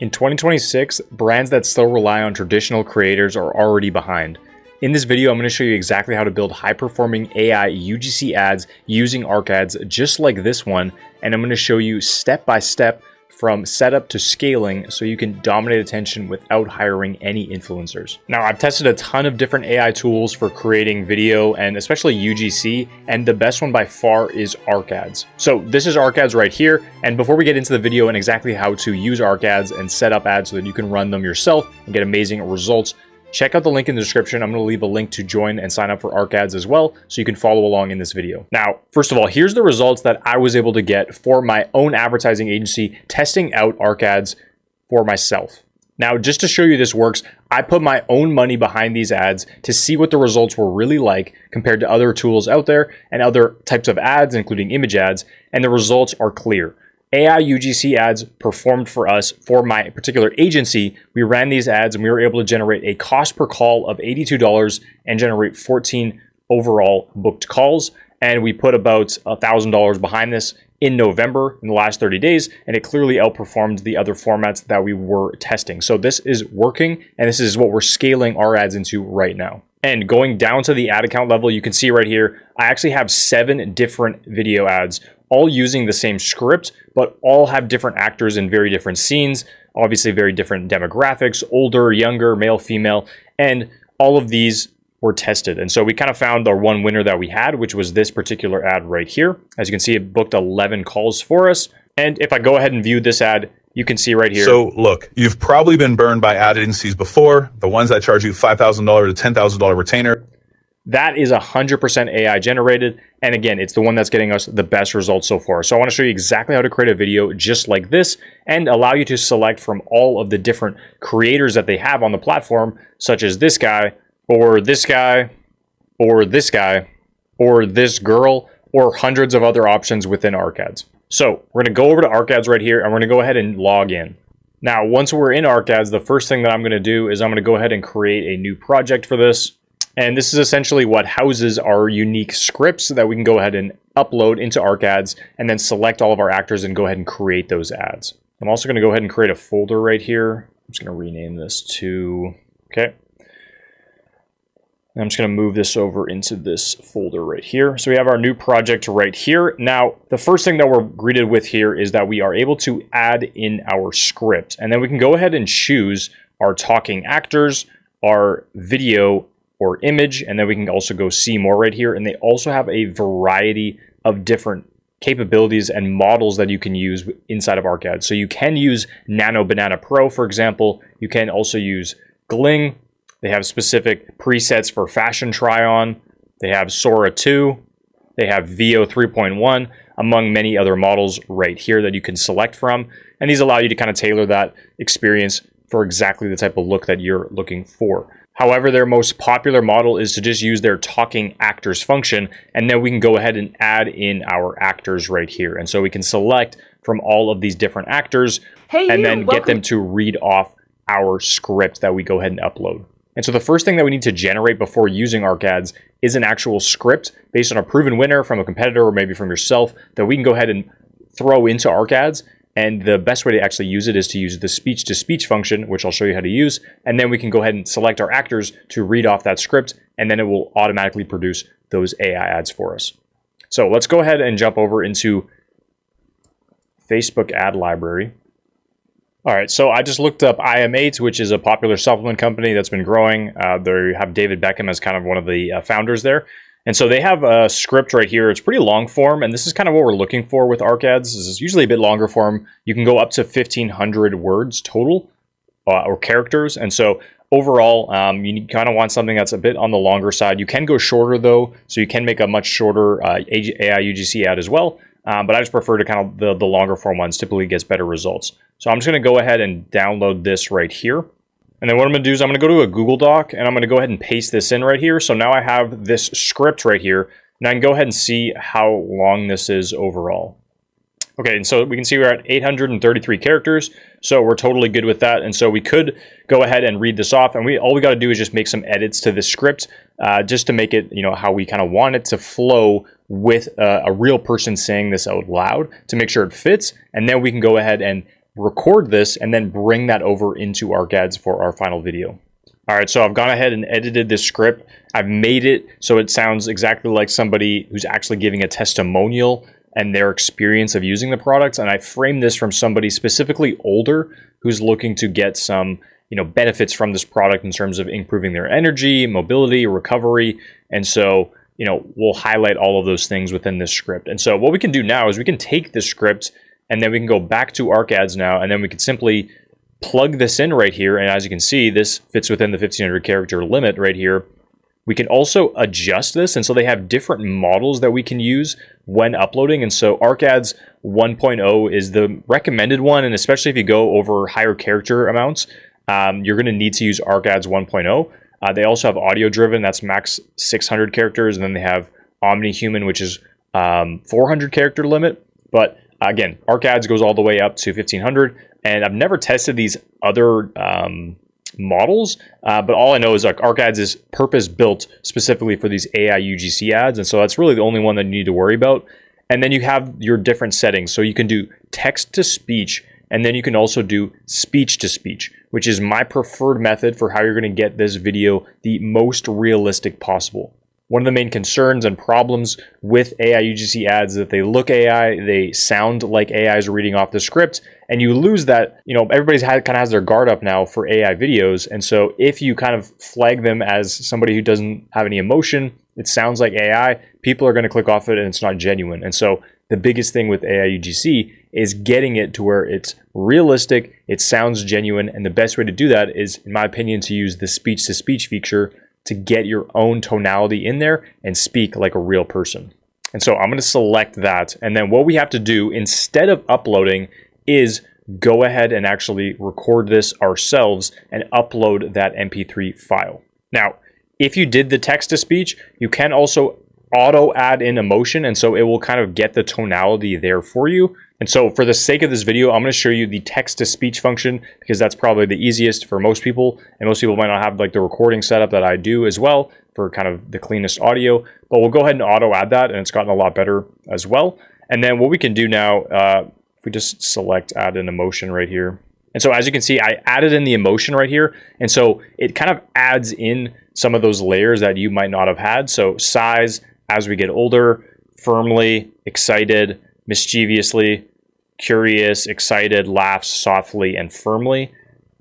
In 2026, brands that still rely on traditional creators are already behind. In this video, I'm going to show you exactly how to build high-performing AI UGC ads using ARC ads just like this one, and I'm going to show you step-by-step from setup to scaling so you can dominate attention without hiring any influencers. Now, I've tested a ton of different AI tools for creating video and especially UGC, and the best one by far is ARC ads. So this is ARC ads right here, and before we get into the video and exactly how to use ARC ads and set up ads so that you can run them yourself and get amazing results, check out the link in the description. I'm going to leave a link to join and sign up for ARC ads as well, so you can follow along in this video. Now, first of all, here's the results that I was able to get for my own advertising agency testing out ARC ads for myself. Now, just to show you this works, I put my own money behind these ads to see what the results were really like compared to other tools out there and other types of ads, including image ads, and the results are clear. AI UGC ads performed for us for my particular agency. We ran these ads and we were able to generate a cost per call of $82 and generate 14 overall booked calls. And we put about $1,000 behind this in November in the last 30 days, and it clearly outperformed the other formats that we were testing. So this is working, and this is what we're scaling our ads into right now. And going down to the ad account level, you can see right here, I actually have 7 different video ads, all using the same script, but all have different actors in very different scenes, obviously very different demographics, older, younger, male, female, and all of these were tested. And so we kind of found our one winner that we had, which was this particular ad right here. As you can see, it booked 11 calls for us. And if I go ahead and view this ad, you can see right here. So look, you've probably been burned by ad agencies before, the ones that charge you $5,000 to $10,000 retainer. That is 100% AI generated. And again, it's the one that's getting us the best results so far. So I want to show you exactly how to create a video just like this and allow you to select from all of the different creators that they have on the platform, such as this guy, or this guy, or this guy, or this girl, or hundreds of other options within ARC ads. So we're going to go over to ARC ads right here, and we're going to go ahead and log in. Now, once we're in ARC ads, the first thing that I'm going to do is I'm going to go ahead and create a new project for this. And this is essentially what houses our unique scripts that we can go ahead and upload into ARC ads and then select all of our actors and go ahead and create those ads. I'm also going to go ahead and create a folder right here. I'm just going to rename this to, okay. I'm just going to move this over into this folder right here. So we have our new project right here. Now, the first thing that we're greeted with here is that we are able to add in our script. And then we can go ahead and choose our talking actors, our video or image, and then we can also go see more right here. And they also have a variety of different capabilities and models that you can use inside of ARC ads. So you can use Nano Banana Pro, for example. You can also use Gling. They have specific presets for fashion try-on. They have Sora 2. They have VO 3.1, among many other models right here that you can select from. And these allow you to kind of tailor that experience for exactly the type of look that you're looking for. However, their most popular model is to just use their talking actors function, and then we can go ahead and add in our actors right here. And so we can select from all of these different actors and then get them to read off our script that we go ahead and upload. And so the first thing that we need to generate before using ARC ads is an actual script based on a proven winner from a competitor or maybe from yourself that we can go ahead and throw into ARC ads. And the best way to actually use it is to use the speech-to-speech function, which I'll show you how to use. And then we can go ahead and select our actors to read off that script, and then it will automatically produce those AI ads for us. So let's go ahead and jump over into Facebook ad library. All right, so I just looked up IM8, which is a popular supplement company that's been growing. They have David Beckham as kind of one of the founders there. And so they have a script right here. It's pretty long form, and this is kind of what we're looking for with ARC ads. This is usually a bit longer form. You can go up to 1,500 words total or characters. And so overall, you kind of want something that's a bit on the longer side. You can go shorter though, so you can make a much shorter AI UGC ad as well. But I just prefer to kind of the longer form ones. Typically gets better results. So I'm just going to go ahead and download this right here. And then what I'm going to do is I'm going to go to a Google Doc and I'm going to go ahead and paste this in right here. So now I have this script right here, and I can go ahead and see how long this is overall. Okay, and so we can see we're at 833 characters, so we're totally good with that. And so we could go ahead and read this off, and all we got to do is just make some edits to the script just to make it, how we kind of want it to flow with a real person saying this out loud to make sure it fits. And then we can go ahead and record this and then bring that over into ArcAds for our final video. All right, so I've gone ahead and edited this script. I've made it so it sounds exactly like somebody who's actually giving a testimonial and their experience of using the products. And I framed this from somebody specifically older who's looking to get some, benefits from this product in terms of improving their energy, mobility, recovery. And so, we'll highlight all of those things within this script. And so what we can do now is we can take this script and then we can go back to ArcAds now, and then we can simply plug this in right here. And as you can see, this fits within the 1500 character limit right here. We can also adjust this. And so they have different models that we can use when uploading. And so ArcAds 1.0 is the recommended one. And especially if you go over higher character amounts, you're going to need to use ArcAds 1.0. They also have audio driven, that's max 600 characters. And then they have omni-human, which is 400 character limit. But again, ArcAds goes all the way up to 1500. And I've never tested these other models, but all I know is like ArcAds is purpose built specifically for these AI UGC ads. And so that's really the only one that you need to worry about. And then you have your different settings. So you can do text to speech, and then you can also do speech to speech, which is my preferred method for how you're going to get this video the most realistic possible. One of the main concerns and problems with AI UGC ads is that they look AI, they sound like AI is reading off the script, and you lose that. Everybody's kind of has their guard up now for AI videos. And so if you kind of flag them as somebody who doesn't have any emotion, it sounds like AI, people are going to click off it and it's not genuine. And so the biggest thing with AI UGC is getting it to where it's realistic, it sounds genuine, and the best way to do that is, in my opinion, to use the speech to speech feature to get your own tonality in there and speak like a real person. And so I'm going to select that. And then what we have to do instead of uploading is go ahead and actually record this ourselves and upload that MP3 file. Now, if you did the text to speech, you can also auto add in emotion. And so it will kind of get the tonality there for you. And so for the sake of this video, I'm going to show you the text to speech function because that's probably the easiest for most people. And most people might not have like the recording setup that I do as well for kind of the cleanest audio, but we'll go ahead and auto add that, and it's gotten a lot better as well. And then what we can do now, if we just select add an emotion right here. And so as you can see, I added in the emotion right here. And so it kind of adds in some of those layers that you might not have had. So size, as we get older, firmly, excited, mischievously, curious, excited, laughs softly and firmly.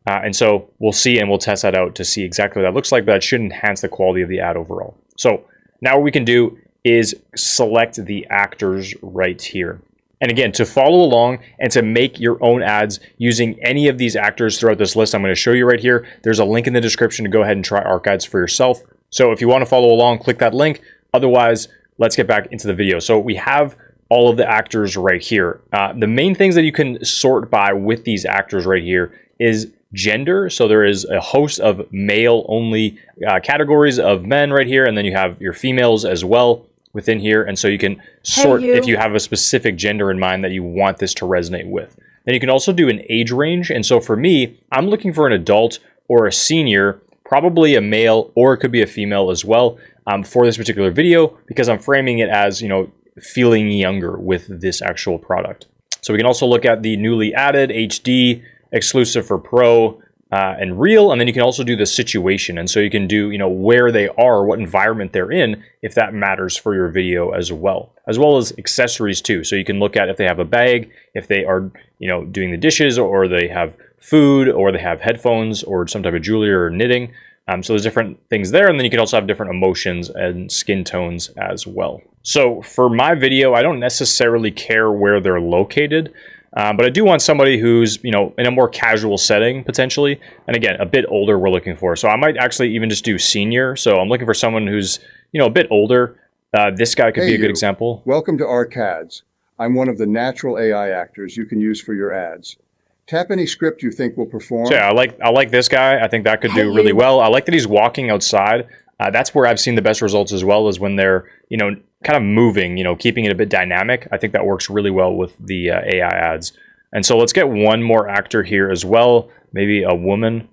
And so we'll see, and we'll test that out to see exactly what that looks like, but that should enhance the quality of the ad overall. So now what we can do is select the actors right here. And again, to follow along and to make your own ads using any of these actors throughout this list, I'm going to show you right here. There's a link in the description to go ahead and try ArcAds for yourself. So if you want to follow along, click that link. Otherwise, let's get back into the video. So we have all of the actors right here. The main things that you can sort by with these actors right here is gender. So there is a host of male only categories of men right here. And then you have your females as well within here. And so you can sort if you have a specific gender in mind that you want this to resonate with. Then you can also do an age range. And so for me, I'm looking for an adult or a senior, probably a male, or it could be a female as well for this particular video, because I'm framing it as, feeling younger with this actual product. So we can also look at the newly added HD, exclusive for Pro, and Real, and then you can also do the situation. And so you can do, where they are, what environment they're in, if that matters for your video as well as accessories too. So you can look at if they have a bag, if they are, doing the dishes, or they have food, or they have headphones, or some type of jewelry or knitting. So there's different things there, and then you can also have different emotions and skin tones as well. So for my video, I don't necessarily care where they're located, but I do want somebody who's, in a more casual setting potentially. And again, a bit older we're looking for. So I might actually even just do senior. So I'm looking for someone who's, a bit older. This guy could be a good example. Welcome to ArcAds. I'm one of the natural AI actors you can use for your ads. Tap any script you think will perform. So yeah, I like this guy. I think that could do really well. I like that he's walking outside. That's where I've seen the best results as well, is when they're, kind of moving, keeping it a bit dynamic. I think that works really well with the AI ads. And so let's get one more actor here as well, maybe a woman.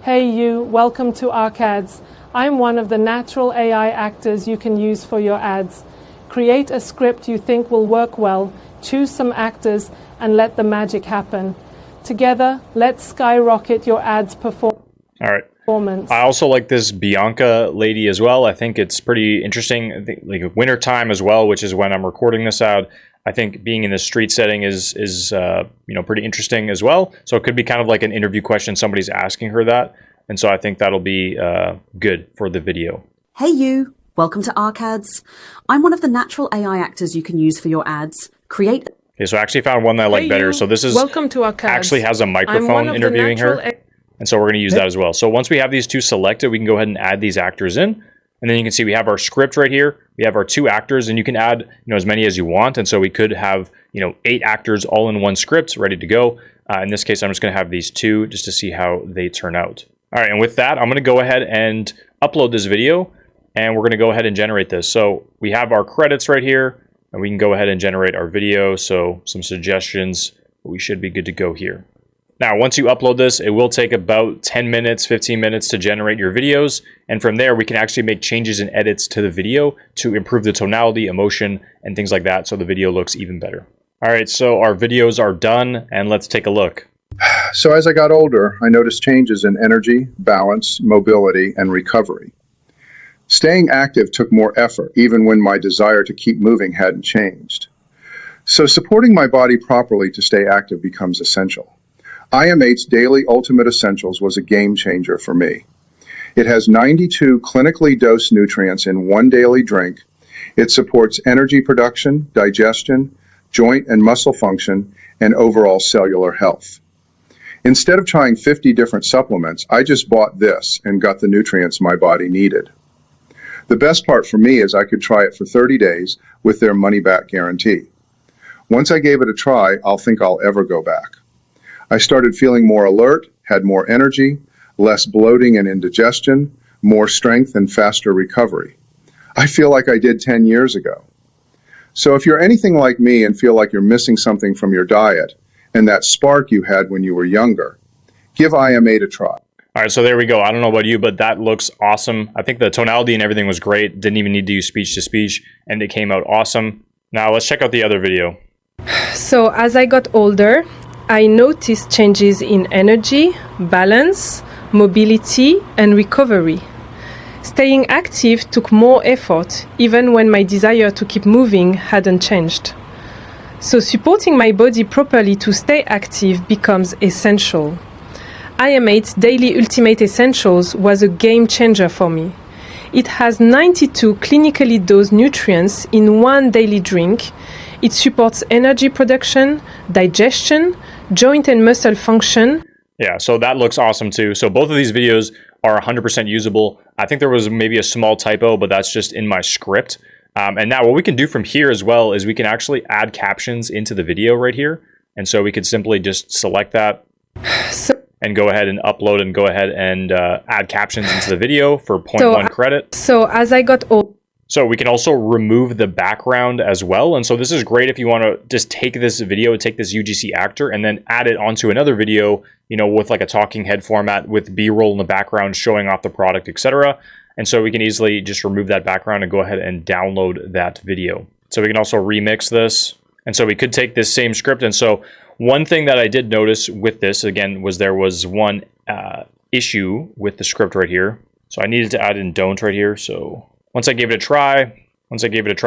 Hey you, welcome to ArcAds. I'm one of the natural AI actors you can use for your ads. Create a script you think will work well, choose some actors, and let the magic happen. Together, let's skyrocket your ads performance. All right. I also like this Bianca lady as well. I think it's pretty interesting. I think like winter time as well, which is when I'm recording this ad. I think being in the street setting is pretty interesting as well. So it could be kind of like an interview question. Somebody's asking her that. And so I think that'll be good for the video. Hey you, welcome to ArcAds. I'm one of the natural AI actors you can use for your ads. Create. Okay, so I actually found one that I like better. So this is welcome to ArcAds. Actually has a microphone interviewing her. And so we're going to use that as well. So once we have these two selected, we can go ahead and add these actors in. And then you can see we have our script right here. We have our two actors, and you can add as many as you want. And so we could have 8 actors all in one script ready to go. In this case, I'm just going to have these two just to see how they turn out. All right, and with that, I'm going to go ahead and upload this video, and we're going to go ahead and generate this. So we have our credits right here, and we can go ahead and generate our video. So some suggestions, we should be good to go here. Now, once you upload this, it will take about 10 minutes, 15 minutes to generate your videos. And from there, we can actually make changes and edits to the video to improve the tonality, emotion, and things like that so the video looks even better. All right, so our videos are done, and let's take a look. So as I got older, I noticed changes in energy, balance, mobility, and recovery. Staying active took more effort, even when my desire to keep moving hadn't changed. So supporting my body properly to stay active becomes essential. IM8's Daily Ultimate Essentials was a game changer for me. It has 92 clinically dosed nutrients in one daily drink. It supports energy production, digestion, joint and muscle function, and overall cellular health. Instead of trying 50 different supplements, I just bought this and got the nutrients my body needed. The best part for me is I could try it for 30 days with their money-back guarantee. Once I gave it a try, I'll think I'll ever go back. I started feeling more alert, had more energy, less bloating and indigestion, more strength and faster recovery. I feel like I did 10 years ago. So if you're anything like me and feel like you're missing something from your diet and that spark you had when you were younger, give IM8 a try. All right, so there we go. I don't know about you, but that looks awesome. I think the tonality and everything was great. Didn't even need to use speech-to-speech, and it came out awesome. Now let's check out the other video. So as I got older, I noticed changes in energy, balance, mobility, and recovery. Staying active took more effort, even when my desire to keep moving hadn't changed. So supporting my body properly to stay active becomes essential. IM8's Daily Ultimate Essentials was a game changer for me. It has 92 clinically dosed nutrients in one daily drink. It supports energy production, digestion, joint and muscle function. Yeah, so that looks awesome too. So both of these videos are 100% usable. I think there was maybe a small typo, but that's just in my script. And now what we can do from here as well is we can actually add captions into the video right here. And so we could simply just select that and go ahead and upload and go ahead and add captions into the video for 0.1 credit. So as I got old. So we can also remove the background as well. And so this is great if you want to just take this video, take this UGC actor, and then add it onto another video, with like a talking head format with B-roll in the background showing off the product, etc. And so we can easily just remove that background and go ahead and download that video. So we can also remix this. And so we could take this same script. And so one thing that I did notice with this, again, was there was one issue with the script right here. So I needed to add in don't right here. So once I gave it a try,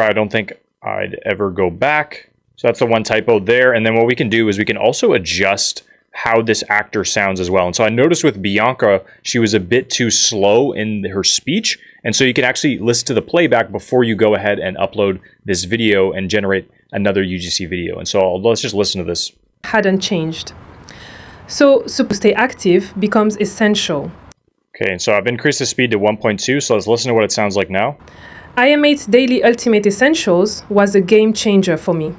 I don't think I'd ever go back. So that's the one typo there. And then what we can do is we can also adjust how this actor sounds as well. And so I noticed with Bianca, she was a bit too slow in her speech. And so you can actually listen to the playback before you go ahead and upload this video and generate another UGC video. And so let's just listen to this. Hadn't changed. So to stay active becomes essential. Okay, and so I've increased the speed to 1.2, so let's listen to what it sounds like now. IM8's Daily Ultimate Essentials was a game changer for me.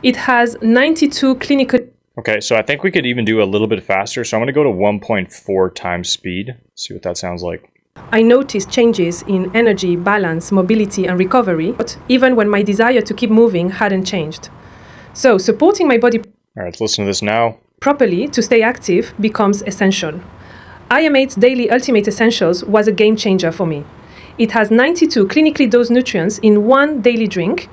It has 92 clinical... Okay, so I think we could even do a little bit faster, so I'm going to go to 1.4 times speed, see what that sounds like. I noticed changes in energy, balance, mobility, and recovery, even when my desire to keep moving hadn't changed. So supporting my body... All right, let's listen to this now. ...properly to stay active becomes essential. IM8's Daily Ultimate Essentials was a game changer for me. It has 92 clinically dosed nutrients in one daily drink.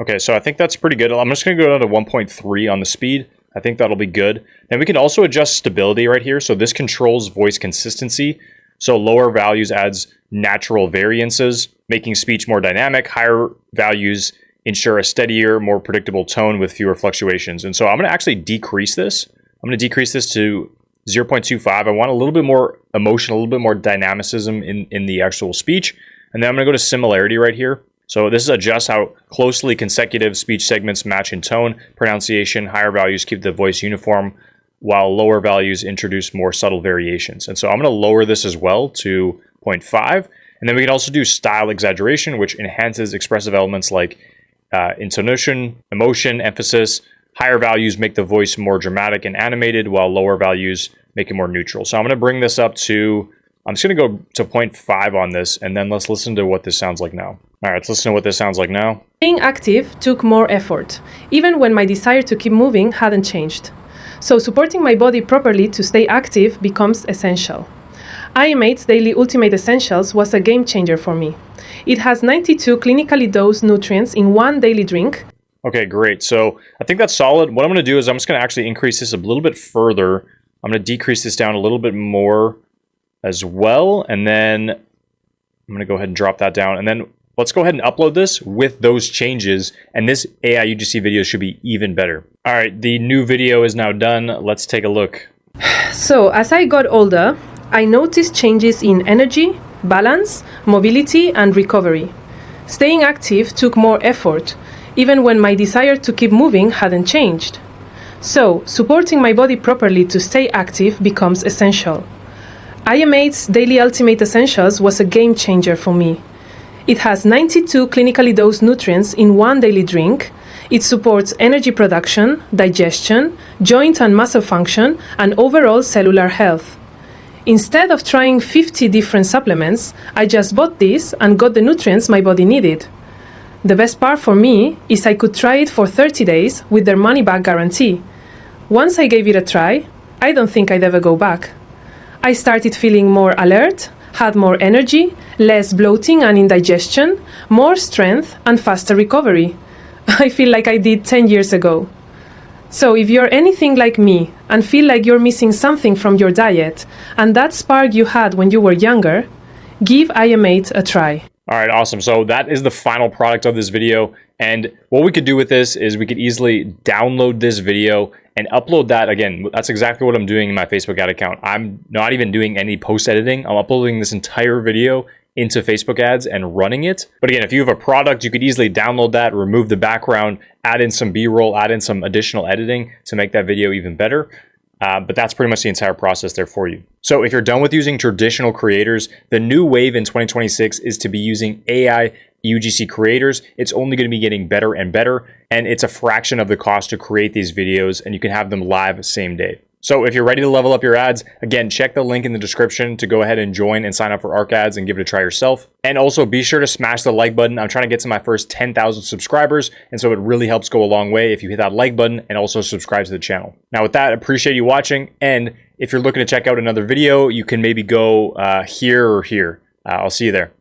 Okay, so I think that's pretty good. I'm just going to go down to 1.3 on the speed. I think that'll be good. Then we can also adjust stability right here. So this controls voice consistency. So lower values adds natural variances, making speech more dynamic. Higher values ensure a steadier, more predictable tone with fewer fluctuations. And so I'm going to actually decrease this. I'm going to decrease this to 0.25. I want a little bit more emotion, a little bit more dynamicism in the actual speech. And then I'm going to go to similarity right here. So this adjusts how closely consecutive speech segments match in tone, pronunciation. Higher values keep the voice uniform, while lower values introduce more subtle variations. And so I'm going to lower this as well to 0.5. And then we can also do style exaggeration, which enhances expressive elements like intonation, emotion, emphasis. Higher values make the voice more dramatic and animated, while lower values make it more neutral. So I'm going to bring this up to, I'm just going to go to 0.5 on this, and then let's listen to what this sounds like now. All right, let's listen to what this sounds like now. Staying active took more effort, even when my desire to keep moving hadn't changed. So supporting my body properly to stay active becomes essential. IM8's Daily Ultimate Essentials was a game changer for me. It has 92 clinically dosed nutrients in one daily drink. Okay, great. So I think that's solid. What I'm going to do is I'm just going to actually increase this a little bit further. I'm going to decrease this down a little bit more as well. And then I'm going to go ahead and drop that down. And then let's go ahead and upload this with those changes. And this AI UGC video should be even better. All right, the new video is now done. Let's take a look. So as I got older, I noticed changes in energy, balance, mobility, and recovery. Staying active took more effort, even when my desire to keep moving hadn't changed. So, supporting my body properly to stay active becomes essential. IM8's Daily Ultimate Essentials was a game changer for me. It has 92 clinically dosed nutrients in one daily drink. It supports energy production, digestion, joint and muscle function, and overall cellular health. Instead of trying 50 different supplements, I just bought this and got the nutrients my body needed. The best part for me is I could try it for 30 days with their money-back guarantee. Once I gave it a try, I don't think I'd ever go back. I started feeling more alert, had more energy, less bloating and indigestion, more strength, and faster recovery. I feel like I did 10 years ago. So if you're anything like me and feel like you're missing something from your diet and that spark you had when you were younger, give IM8 a try. All right, awesome. So that is the final product of this video. And what we could do with this is we could easily download this video and upload that. Again, that's exactly what I'm doing in my Facebook ad account. I'm not even doing any post editing. I'm uploading this entire video into Facebook ads and running it. But again, if you have a product, you could easily download that, remove the background, add in some B-roll, add in some additional editing to make that video even better. But that's pretty much the entire process there for you. So if you're done with using traditional creators, the new wave in 2026 is to be using AI UGC creators. It's only going to be getting better and better, and it's a fraction of the cost to create these videos, and you can have them live same day. So if you're ready to level up your ads, again, check the link in the description to go ahead and join and sign up for ArcAds and give it a try yourself. And also be sure to smash the like button. I'm trying to get to my first 10,000 subscribers, and so it really helps go a long way if you hit that like button and also subscribe to the channel. Now with that, I appreciate you watching, and if you're looking to check out another video, you can maybe go here or here. I'll see you there.